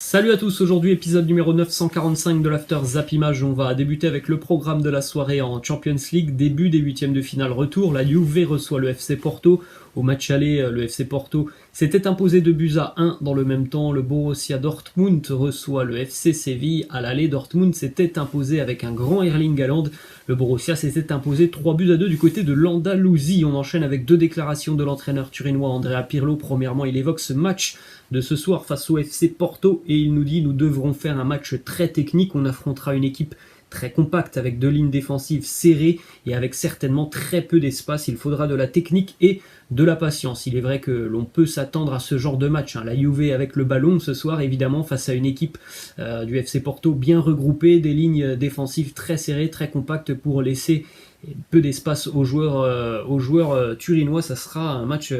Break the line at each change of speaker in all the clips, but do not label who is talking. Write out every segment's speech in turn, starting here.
Salut à tous, aujourd'hui épisode numéro 945 de l'After Zap Image. On va débuter avec le programme de la soirée en Champions League, début des huitièmes de finale retour. La Juve reçoit le FC Porto. Au match aller, le FC Porto s'était imposé 2-1 dans le même temps. Le Borussia Dortmund reçoit le FC Séville. À l'aller, Dortmund s'était imposé avec un grand Erling Haaland. Le Borussia s'était imposé 3-2 du côté de l'Andalousie. On enchaîne avec deux déclarations de l'entraîneur turinois Andrea Pirlo. Premièrement, il évoque ce match de ce soir face au FC Porto et il nous dit: nous devrons faire un match très technique, on affrontera une équipe très compacte avec deux lignes défensives serrées et avec certainement très peu d'espace. Il faudra de la technique et de la patience. Il est vrai que l'on peut s'attendre à ce genre de match. La Juve avec le ballon ce soir, évidemment, face à une équipe du FC Porto bien regroupée, des lignes défensives très serrées, très compactes pour laisser peu d'espace aux joueurs turinois. Ça sera un match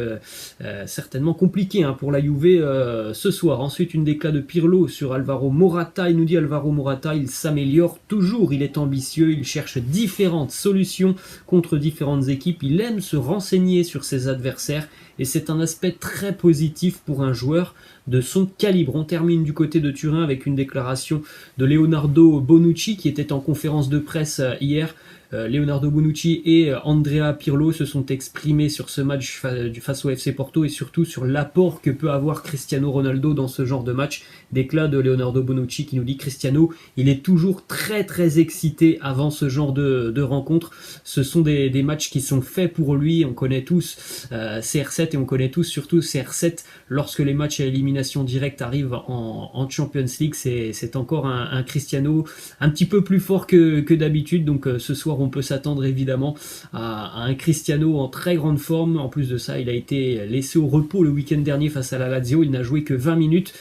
certainement compliqué pour la Juve ce soir. Ensuite, une déclat de Pirlo sur Alvaro Morata. Il nous dit: Alvaro Morata, il s'améliore toujours, il est ambitieux, il cherche différentes solutions contre différentes équipes, il aime se renseigner sur ses adversaires et c'est un aspect très positif pour un joueur de son calibre. On termine du côté de Turin avec une déclaration de Leonardo Bonucci qui était en conférence de presse hier. Leonardo Bonucci et Andrea Pirlo se sont exprimés sur ce match face au FC Porto et surtout sur l'apport que peut avoir Cristiano Ronaldo dans ce genre de match. Déclat de Leonardo Bonucci qui nous dit: Cristiano, il est toujours très très excité avant ce genre de rencontre. Ce sont des matchs qui sont faits pour lui. On connaît tous CR7 et on connaît tous surtout CR7 lorsque les matchs à élimination directe arrivent en Champions League. C'est encore un Cristiano un petit peu plus fort que d'habitude. Donc ce soir on peut s'attendre évidemment à un Cristiano en très grande forme. En plus de ça, il a été laissé au repos le week-end dernier face à la Lazio. Il n'a joué que 20 minutes.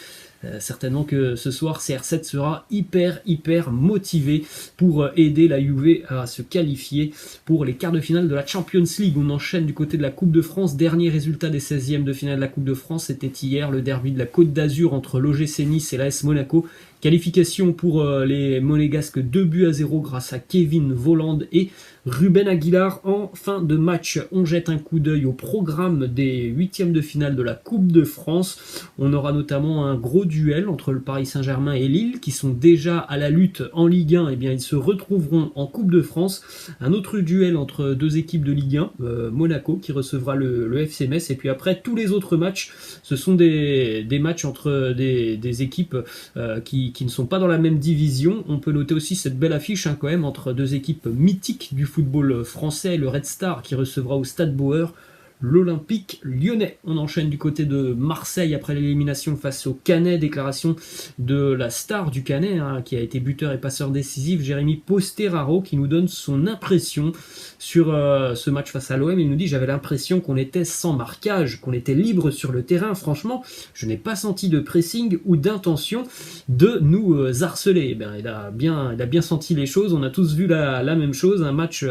Certainement que ce soir CR7 sera hyper motivé pour aider la Juve à se qualifier pour les quarts de finale de la Champions League. On enchaîne du côté de la Coupe de France. Dernier résultat des 16e de finale de la Coupe de France, c'était hier le derby de la Côte d'Azur entre l'OGC Nice et l'AS Monaco. Qualification pour les Monégasques 2-0 grâce à Kevin Volland et Ruben Aguilar en fin de match. On jette un coup d'œil au programme des huitièmes de finale de la Coupe de France. On aura notamment un gros duel entre le Paris Saint-Germain et Lille qui sont déjà à la lutte en Ligue 1. Eh bien, ils se retrouveront en Coupe de France. Un autre duel entre deux équipes de Ligue 1, Monaco qui recevra le FC Metz. Et puis après, tous les autres matchs, ce sont des matchs entre des équipes qui ne sont pas dans la même division. On peut noter aussi cette belle affiche quand même entre deux équipes mythiques du football français, le Red Star qui recevra au Stade Bauer l'Olympique Lyonnais. On enchaîne du côté de Marseille après l'élimination face au Canet. Déclaration de la star du Canet qui a été buteur et passeur décisif, Jérémy Posteraro, qui nous donne son impression sur ce match face à l'OM. Il nous dit: j'avais l'impression qu'on était sans marquage, qu'on était libre sur le terrain. Franchement, je n'ai pas senti de pressing ou d'intention de nous harceler. Il a bien senti les choses. On a tous vu la même chose. Un match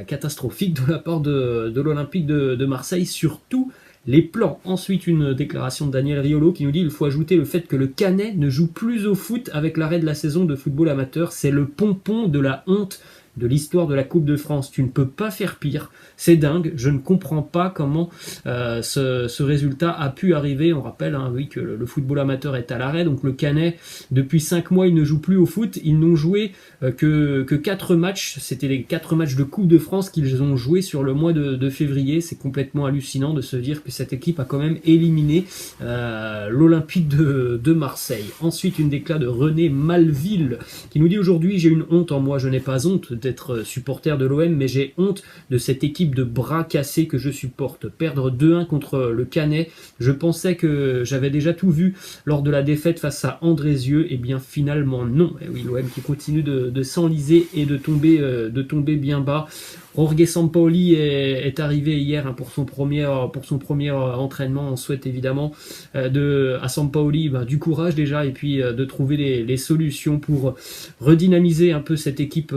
catastrophique de la part de l'Olympique de Marseille sur tous les plans. Ensuite, une déclaration de Daniel Riolo qui nous dit: il faut ajouter le fait que le Canet ne joue plus au foot avec l'arrêt de la saison de football amateur. C'est le pompon de la honte de l'histoire de la Coupe de France. Tu ne peux pas faire pire. C'est dingue. Je ne comprends pas comment ce résultat a pu arriver. On rappelle que le football amateur est à l'arrêt. Donc le Canet, depuis 5 mois, il ne joue plus au foot. Ils n'ont joué que 4 matchs. C'était les 4 matchs de Coupe de France qu'ils ont joué sur le mois de février. C'est complètement hallucinant de se dire que cette équipe a quand même éliminé l'Olympique de Marseille. Ensuite, une déclat de René Malville qui nous dit: aujourd'hui, j'ai une honte en moi. Je n'ai pas honte d'être supporter de l'OM, mais j'ai honte de cette équipe de bras cassés que je supporte. Perdre 2-1 contre le Canet, je pensais que j'avais déjà tout vu lors de la défaite face à Andrézieux, et bien finalement non. Et oui, l'OM qui continue de s'enliser et de tomber bien bas. Jorge Sampaoli est arrivé hier pour son premier entraînement. On souhaite évidemment à Sampaoli du courage déjà et puis de trouver les solutions pour redynamiser un peu cette équipe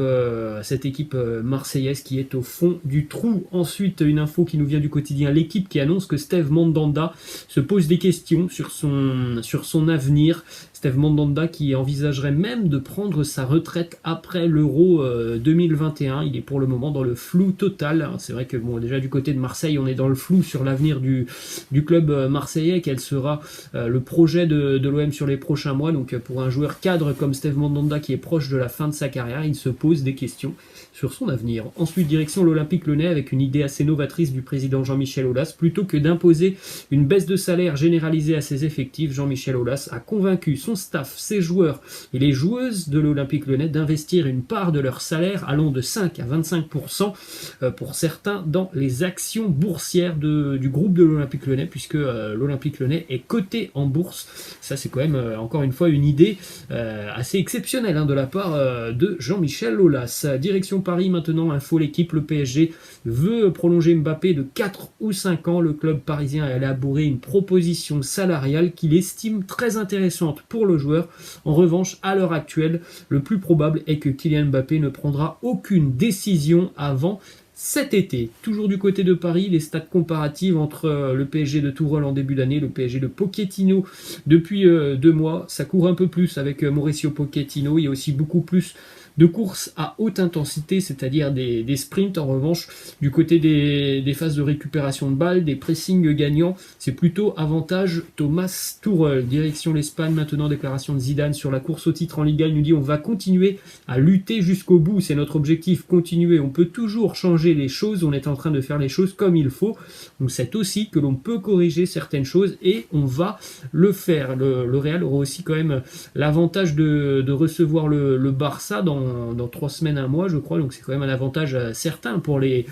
marseillaise qui est au fond du trou. Ensuite, une info qui nous vient du quotidien L'équipe qui annonce que Steve Mandanda se pose des questions sur son avenir. Steve Mandanda qui envisagerait même de prendre sa retraite après l'Euro 2021. Il est pour le moment dans le flou total. C'est vrai que bon, déjà du côté de Marseille, on est dans le flou sur l'avenir du club marseillais, quel sera le projet de l'OM sur les prochains mois. Donc pour un joueur cadre comme Steve Mandanda qui est proche de la fin de sa carrière, il se pose des questions sur son avenir. Ensuite, direction l'Olympique Lyonnais avec une idée assez novatrice du président Jean-Michel Aulas. Plutôt que d'imposer une baisse de salaire généralisée à ses effectifs, Jean-Michel Aulas a convaincu son staff, ses joueurs et les joueuses de l'Olympique Lyonnais d'investir une part de leur salaire allant de 5 à 25% pour certains dans les actions boursières du groupe de l'Olympique Lyonnais, puisque l'Olympique Lyonnais est coté en bourse. Ça, c'est quand même encore une fois une idée assez exceptionnelle de la part de Jean-Michel Aulas. Direction Paris maintenant, info l'équipe, le PSG veut prolonger Mbappé de 4 ou 5 ans. Le club parisien a élaboré une proposition salariale qu'il estime très intéressante pour le joueur. En revanche, à l'heure actuelle, le plus probable est que Kylian Mbappé ne prendra aucune décision avant cet été. Toujours du côté de Paris, les stats comparatives entre le PSG de Tourelle en début d'année, le PSG de Pochettino depuis 2 mois, ça court un peu plus avec Mauricio Pochettino. Il y a aussi beaucoup plus de courses à haute intensité, c'est-à-dire des sprints. En revanche, du côté des phases de récupération de balles, des pressings gagnants, c'est plutôt avantage Thomas Tuchel. Direction l'Espagne maintenant, déclaration de Zidane sur la course au titre en Liga. Il nous dit on va continuer à lutter jusqu'au bout, c'est notre objectif, continuer. On peut toujours changer les choses, on est en train de faire les choses comme il faut. On sait aussi que l'on peut corriger certaines choses et on va le faire. Le Real aura aussi quand même l'avantage de recevoir le Barça dans 3 semaines, 1 mois, je crois. Donc c'est quand même un avantage certain pour les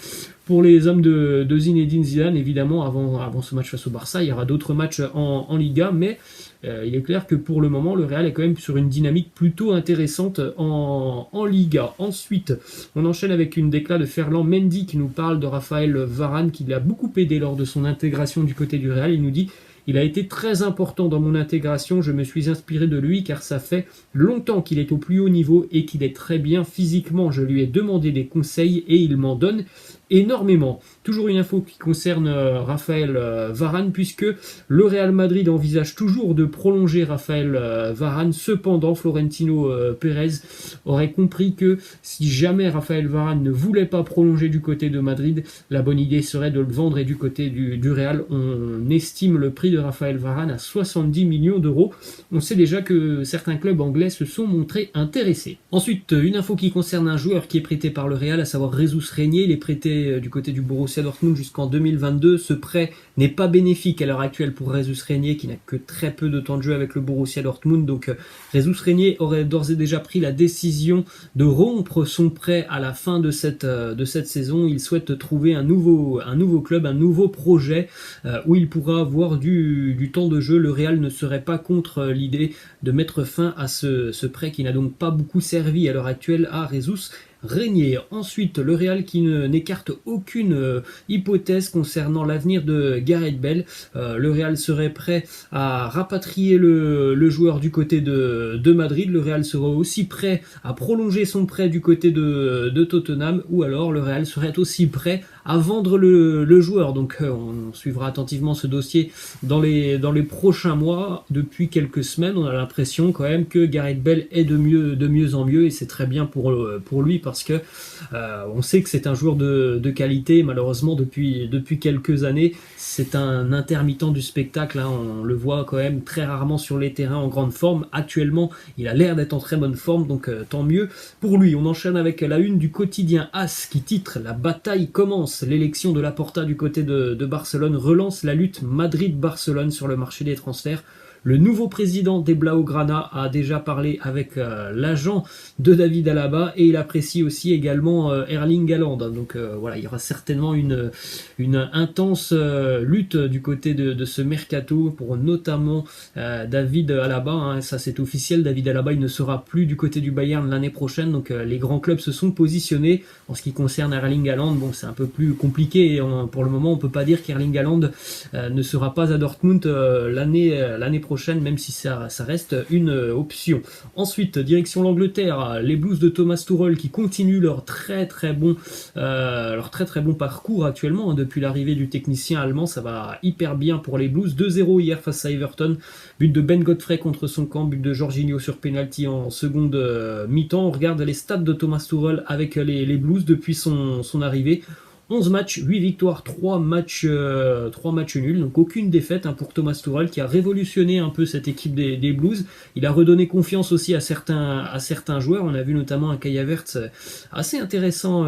hommes de Zinedine Zidane. Évidemment, avant ce match face au Barça, il y aura d'autres matchs en Liga, mais il est clair que pour le moment, le Real est quand même sur une dynamique plutôt intéressante en Liga. Ensuite, on enchaîne avec une déclat de Ferland Mendy qui nous parle de Raphaël Varane, qui l'a beaucoup aidé lors de son intégration du côté du Real. Il nous dit: il a été très important dans mon intégration, je me suis inspiré de lui car ça fait longtemps qu'il est au plus haut niveau et qu'il est très bien physiquement. Je lui ai demandé des conseils et il m'en donne énormément. Toujours une info qui concerne Raphaël Varane, puisque le Real Madrid envisage toujours de prolonger Raphaël Varane. Cependant, Florentino Pérez aurait compris que si jamais Raphaël Varane ne voulait pas prolonger du côté de Madrid, la bonne idée serait de le vendre. Et du côté du Real, on estime le prix de Raphaël Varane à 70 millions d'euros. On sait déjà que certains clubs anglais se sont montrés intéressés. Ensuite, une info qui concerne un joueur qui est prêté par le Real, à savoir Jesus Régnier. Il est prêté du côté du Borussia Dortmund jusqu'en 2022. Ce prêt n'est pas bénéfique à l'heure actuelle pour Jesus Régnier, qui n'a que très peu de temps de jeu avec le Borussia Dortmund. Donc Jesus Régnier aurait d'ores et déjà pris la décision de rompre son prêt à la fin de cette saison. Il souhaite trouver un nouveau club, un nouveau projet où il pourra avoir du temps de jeu. Le Real ne serait pas contre l'idée de mettre fin à ce prêt qui n'a donc pas beaucoup servi à l'heure actuelle à Jesus Régnier. Ensuite, le Real qui n'écarte aucune hypothèse concernant l'avenir de Gareth Bale. Le Real serait prêt à rapatrier le joueur du côté de Madrid. Le Real serait aussi prêt à prolonger son prêt du côté de Tottenham, ou alors le Real serait aussi prêt à vendre le joueur. Donc on suivra attentivement ce dossier dans les prochains mois. Depuis quelques semaines, on a l'impression quand même que Gareth Bale est de mieux en mieux, et c'est très bien pour lui, parce que on sait que c'est un joueur de qualité. Malheureusement, depuis quelques années, c'est un intermittent du spectacle, hein. On le voit quand même très rarement sur les terrains en grande forme. Actuellement, il a l'air d'être en très bonne forme, donc tant mieux pour lui. On enchaîne avec la une du quotidien AS qui titre: la bataille commence. L'élection de Laporta du côté de Barcelone relance la lutte Madrid-Barcelone sur le marché des transferts. Le nouveau président des Blaugrana a déjà parlé avec l'agent de David Alaba, et il apprécie aussi également Erling Haaland. Donc voilà, il y aura certainement une intense lutte du côté de ce mercato pour notamment David Alaba, hein. Ça c'est officiel, David Alaba il ne sera plus du côté du Bayern l'année prochaine. Donc les grands clubs se sont positionnés. En ce qui concerne Erling Haaland, bon, c'est un peu plus compliqué. Pour le moment, on peut pas dire qu'Erling Haaland ne sera pas à Dortmund l'année prochaine. prochaine, même si ça reste une option. Ensuite, direction l'Angleterre, les Blues de Thomas Tuchel qui continuent leur très très bon parcours actuellement, hein, depuis l'arrivée du technicien allemand. Ça va hyper bien pour les Blues. 2-0 hier face à Everton, but de Ben Godfrey contre son camp, but de Jorginho sur penalty en seconde mi-temps. On regarde les stats de Thomas Tuchel avec les Blues depuis son arrivée. 11 matchs, 8 victoires, 3 matchs nuls, donc aucune défaite, hein, pour Thomas Tuchel qui a révolutionné un peu cette équipe des Blues. Il a redonné confiance aussi à certains joueurs. On a vu notamment un Kai Havertz assez intéressant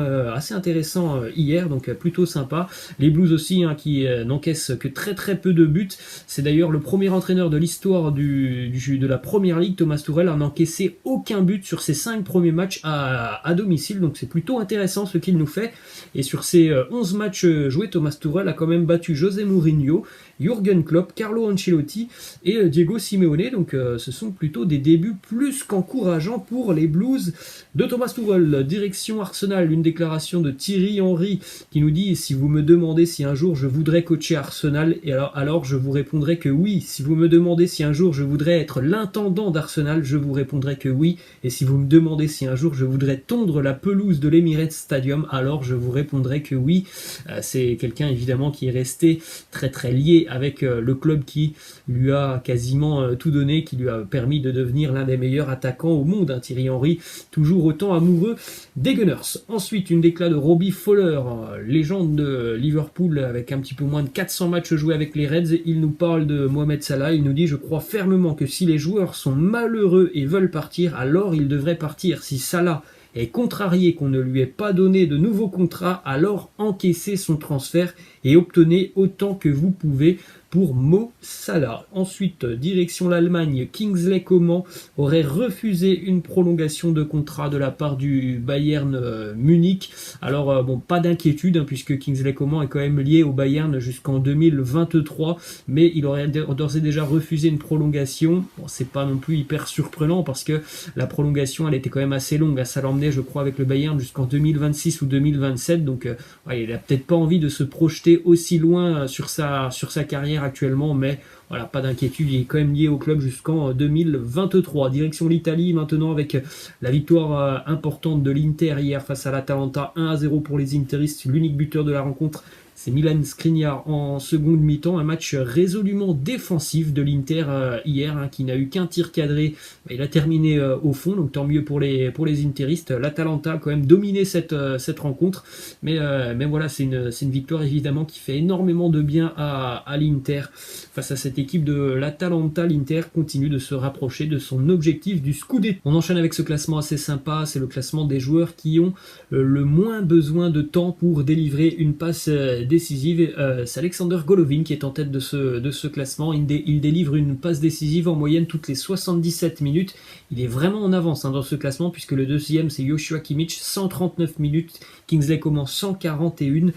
hier, donc plutôt sympa. Les Blues aussi, hein, qui n'encaissent que très très peu de buts. C'est d'ailleurs le premier entraîneur de l'histoire de la Premier League, Thomas Tuchel, a encaissé aucun but sur ses 5 premiers matchs à domicile, donc c'est plutôt intéressant ce qu'il nous fait. Et sur ces 11 matchs joués, Thomas Tuchel a quand même battu José Mourinho, Jürgen Klopp, Carlo Ancelotti et Diego Simeone. Donc ce sont plutôt des débuts plus qu'encourageants pour les Blues de Thomas Tuchel. Direction Arsenal, une déclaration de Thierry Henry qui nous dit: si vous me demandez si un jour je voudrais coacher Arsenal, et alors je vous répondrai que oui. Si vous me demandez si un jour je voudrais être l'intendant d'Arsenal, je vous répondrai que oui. Et si vous me demandez si un jour je voudrais tondre la pelouse de l'Emirates Stadium, alors je vous répondrai que oui. C'est quelqu'un évidemment qui est resté très très lié avec le club qui lui a quasiment tout donné, qui lui a permis de devenir l'un des meilleurs attaquants au monde, hein, Thierry Henry, toujours autant amoureux des Gunners. Ensuite, une déclat de Robbie Fowler, légende de Liverpool avec un petit peu moins de 400 matchs joués avec les Reds. Il nous parle de Mohamed Salah. Il nous dit: je crois fermement que si les joueurs sont malheureux et veulent partir, alors ils devraient partir. Si Salah est contrarié qu'on ne lui ait pas donné de nouveaux contrats, alors encaissez son transfert et obtenez autant que vous pouvez pour Mo Salah. Ensuite, direction l'Allemagne, Kingsley Coman aurait refusé une prolongation de contrat de la part du Bayern Munich. Alors bon, pas d'inquiétude, hein, puisque Kingsley Coman est quand même lié au Bayern jusqu'en 2023, mais il aurait d'ores et déjà refusé une prolongation. Bon, c'est pas non plus hyper surprenant parce que la prolongation elle était quand même assez longue, ça l'emmenait je crois avec le Bayern jusqu'en 2026 ou 2027, donc ouais, il a peut-être pas envie de se projeter aussi loin sur sa carrière actuellement, mais voilà, pas d'inquiétude, il est quand même lié au club jusqu'en 2023. Direction l'Italie maintenant avec la victoire importante de l'Inter hier face à l'Atalanta, 1-0 pour les Interistes. L'unique buteur de la rencontre, c'est Milan Skriniar en seconde mi-temps. Un match résolument défensif de l'Inter hier, hein, qui n'a eu qu'un tir cadré. Il a terminé au fond, donc tant mieux pour les Interistes. L'Atalanta a quand même dominé cette rencontre, mais voilà, c'est une victoire évidemment qui fait énormément de bien à l'Inter. Face à cette équipe de l'Atalanta, l'Inter continue de se rapprocher de son objectif du Scudetto. On enchaîne avec ce classement assez sympa, c'est le classement des joueurs qui ont le moins besoin de temps pour délivrer une passe décisive. C'est Alexander Golovin qui est en tête de ce classement. Il délivre une passe décisive en moyenne toutes les 77 minutes. Il est vraiment en avance, hein, dans ce classement, puisque le deuxième c'est Joshua Kimmich, 139 minutes. Kingsley Coman, 141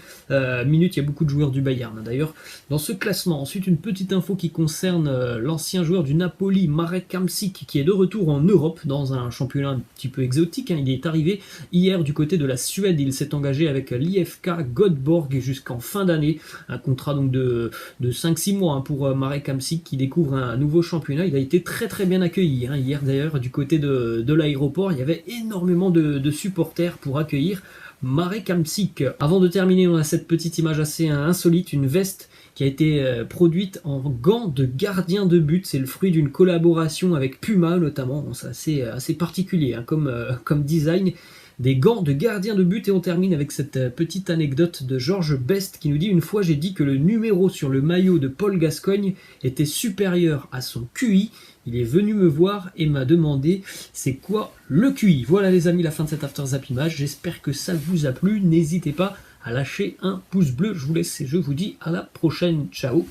minutes. Il y a beaucoup de joueurs du Bayern, hein, d'ailleurs dans ce classement. Ensuite, une petite info qui concerne l'ancien joueur du Napoli, Marek Hamsik, qui est de retour en Europe dans un championnat un petit peu exotique, hein. Il est arrivé hier du côté de la Suède. Il s'est engagé avec l'IFK Göteborg jusqu'en fin d'année. Un contrat donc de 5-6 mois, hein, pour Marek Hamsik qui découvre un nouveau championnat. Il a été très très bien accueilli, hein. Hier d'ailleurs du côté de l'aéroport, il y avait énormément de supporters pour accueillir Marek Hamsik. Avant de terminer, on a cette petite image assez insolite, une veste qui a été produite en gants de gardien de but. C'est le fruit d'une collaboration avec Puma notamment. Bon, c'est assez particulier, hein, comme design. Des gants de gardien de but. Et on termine avec cette petite anecdote de Georges Best qui nous dit: une fois j'ai dit que le numéro sur le maillot de Paul Gascoigne était supérieur à son QI. Il est venu me voir et m'a demandé c'est quoi le QI. Voilà les amis, la fin de cette After Zap Image. J'espère que ça vous a plu. N'hésitez pas à lâcher un pouce bleu. Je vous laisse et je vous dis à la prochaine. Ciao.